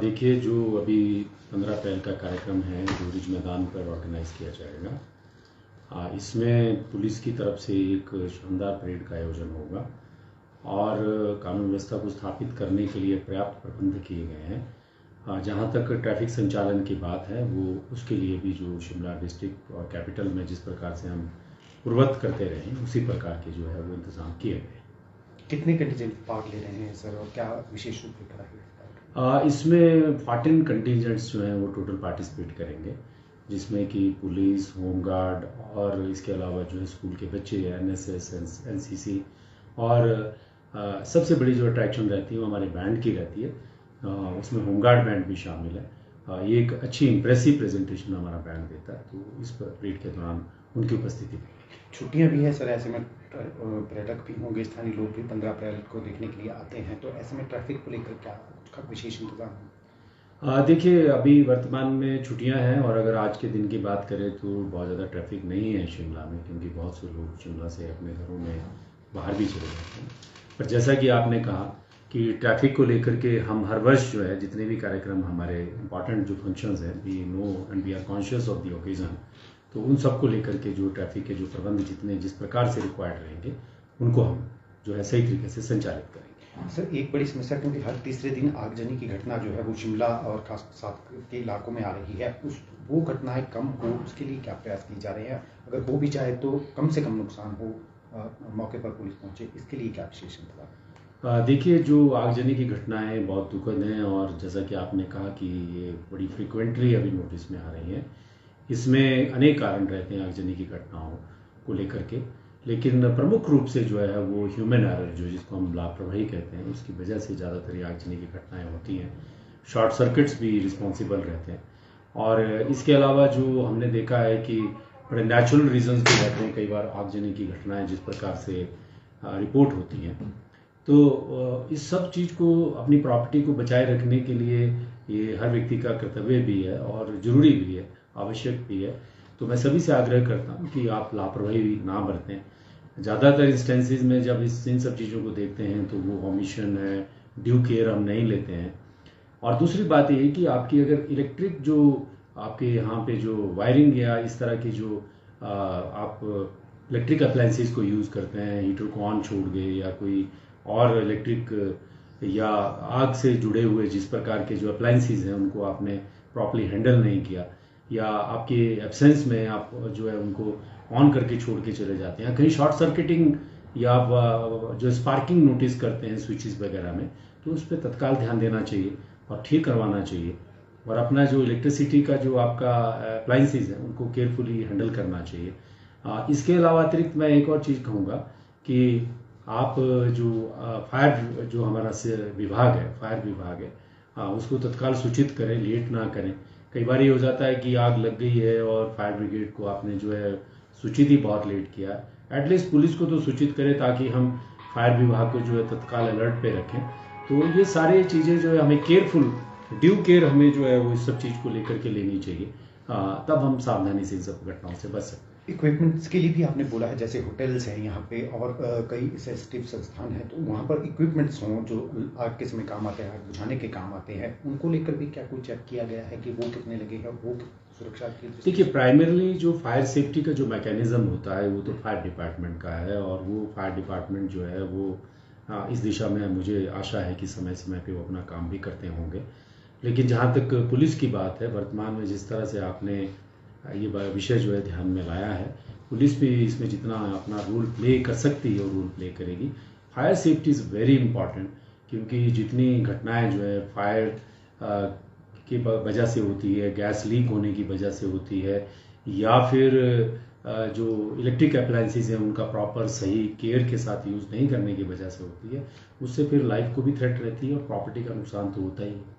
देखिए, जो अभी 15 अप्रैल का कार्यक्रम है जो रिज मैदान पर ऑर्गेनाइज किया जाएगा, इसमें पुलिस की तरफ से एक शानदार परेड का आयोजन होगा और कानून व्यवस्था को स्थापित करने के लिए पर्याप्त प्रबंध किए गए हैं। जहाँ तक ट्रैफिक संचालन की बात है, वो उसके लिए भी जो शिमला डिस्ट्रिक्ट और कैपिटल में जिस प्रकार से हम पूर्ववत करते रहे उसी प्रकार के जो है वो इंतज़ाम किए गए। कितने कंटीजेंट पार्ट ले रहे हैं सर, और क्या विशेष रूप लेकर आएंगे? इसमें 14 कंटीजेंट्स जो हैं वो टोटल पार्टिसिपेट करेंगे, जिसमें कि पुलिस, होमगार्ड और इसके अलावा जो है स्कूल के बच्चे, एनएसएस, एनसीसी और सबसे बड़ी जो अट्रैक्शन रहती है वो हमारे बैंड की रहती है। उसमें होमगार्ड बैंड भी शामिल है। ये एक अच्छी इंप्रेसिव प्रेजेंटेशन हमारा बैंड देता है, तो इस परेड के दौरान उनकी उपस्थिति। छुट्टियां भी है सर, ऐसे में पर्यटक भी होंगे, स्थानीय लोग भी 15 अप्रैल को देखने के लिए आते हैं, तो ऐसे में ट्रैफिक को लेकर क्या विशेष इंतजाम है? देखिए, अभी वर्तमान में छुट्टियां हैं और अगर आज के दिन की बात करें तो बहुत ज़्यादा ट्रैफिक नहीं है शिमला में, क्योंकि बहुत से लोग शिमला से अपने घरों में बाहर भी चले जाते हैं। पर जैसा कि आपने कहा कि ट्रैफिक को लेकर के हम हर वर्ष जो है जितने भी कार्यक्रम हमारे इम्पॉर्टेंट जो फंक्शंस हैं, we know and we are conscious of the occasion, तो उन सबको लेकर के जो ट्रैफिक के जो प्रबंध जितने जिस प्रकार से रिक्वायर्ड रहेंगे उनको हम जो है सही तरीके से संचालित करेंगे। सर, एक बड़ी समस्या, क्योंकि हर तीसरे दिन आगजनी की घटना जो है वो शिमला और खास साथ के इलाकों में आ रही है, वो घटनाएं कम हो उसके लिए क्या प्रयास किए जा रहे हैं? अगर हो भी जाए तो कम से कम नुकसान हो, मौके पर पुलिस पहुंचे, इसके लिए क्या विशेष इंतजाम? देखिए, जो आगजनी की घटनाएं बहुत दुखद हैं और जैसा कि आपने कहा कि ये बड़ी फ्रिक्वेंटली अभी नोटिस में आ रही हैं। इसमें अनेक कारण रहते हैं आगजनी की घटनाओं को लेकर के, लेकिन प्रमुख रूप से जो है वो ह्यूमन एरर, जो जिसको हम लापरवाही कहते हैं, उसकी वजह से ज़्यादातर ये आगजनी की घटनाएं होती हैं। शॉर्ट सर्किट्स भी रिस्पॉन्सिबल रहते हैं और इसके अलावा जो हमने देखा है कि बड़े नेचुरल रीजंस भी रहते हैं कई बार आगजनी की घटनाएं जिस प्रकार से रिपोर्ट होती हैं। तो इस सब चीज़ को, अपनी प्रॉपर्टी को बचाए रखने के लिए ये हर व्यक्ति का कर्तव्य भी है और ज़रूरी भी है, आवश्यक भी है। तो मैं सभी से आग्रह करता हूँ कि आप लापरवाही ना बरतें। ज़्यादातर इंस्टेंसेस में जब इन सब चीज़ों को देखते हैं तो वो ओमिशन है, ड्यू केयर हम नहीं लेते हैं। और दूसरी बात ये है कि आपकी अगर इलेक्ट्रिक जो आपके यहाँ पे जो वायरिंग या इस तरह की जो आप इलेक्ट्रिक अप्लायंसेस को यूज़ करते हैं, हीटर को ऑन छोड़ गए या कोई और इलेक्ट्रिक या आग से जुड़े हुए जिस प्रकार के जो अप्लायंसेस हैं उनको आपने प्रॉपर्ली हैंडल नहीं किया, या आपके एब्सेंस में आप जो है उनको ऑन करके छोड़ के चले जाते हैं, कहीं शॉर्ट सर्किटिंग या जो स्पार्किंग नोटिस करते हैं स्विचेस वगैरह में, तो उस पर तत्काल ध्यान देना चाहिए और ठीक करवाना चाहिए। और अपना जो इलेक्ट्रिसिटी का जो आपका अप्लायंसेस है उनको केयरफुली हैंडल करना चाहिए। इसके अलावा अतिरिक्त मैं एक और चीज़ कहूँगा कि आप जो फायर जो हमारा विभाग है, फायर विभाग है, उसको तत्काल सूचित करें, लेट ना करें। कई बार ये हो जाता है कि आग लग गई है और फायर ब्रिगेड को आपने जो है सूचित ही बहुत लेट किया। एटलीस्ट पुलिस को तो सूचित करें ताकि हम फायर विभाग को जो है तत्काल अलर्ट पे रखें। तो ये सारी चीज़ें जो है हमें केयरफुल, ड्यू केयर हमें जो है वो इस सब चीज़ को लेकर के लेनी चाहिए, तब हम सावधानी से इन सब घटनाओं से बच सकते हैं। इक्विपमेंट्स के लिए भी आपने बोला है, जैसे होटल्स हैं यहाँ पे और कई सेंसिटिव संस्थान हैं, तो वहाँ पर इक्विपमेंट्स हों जो आग के समय काम आते हैं, आग बुझाने के काम आते हैं, उनको लेकर भी क्या कुछ चेक किया गया है कि वो कितने लगे हैं, वो सुरक्षा की? देखिए, प्राइमरली जो फायर सेफ्टी का जो मैकेनिज्म होता है वो तो फायर डिपार्टमेंट का है और वो फायर डिपार्टमेंट जो है वो इस दिशा में मुझे आशा है कि समय समय पे वो अपना काम भी करते होंगे। लेकिन जहाँ तक पुलिस की बात है, वर्तमान में जिस तरह से आपने ये विषय जो है ध्यान में लाया है, पुलिस भी इसमें जितना अपना रोल प्ले कर सकती है वो रोल प्ले करेगी। Fire safety is very important, क्योंकि जितनी घटनाएं जो है फायर की वजह से होती है, गैस लीक होने की वजह से होती है, या फिर जो इलेक्ट्रिक अप्लायंसेस हैं उनका प्रॉपर सही केयर के साथ यूज़ नहीं करने की वजह से होती है, उससे फिर लाइफ को भी थ्रेट रहती है और प्रॉपर्टी का नुकसान तो होता ही है।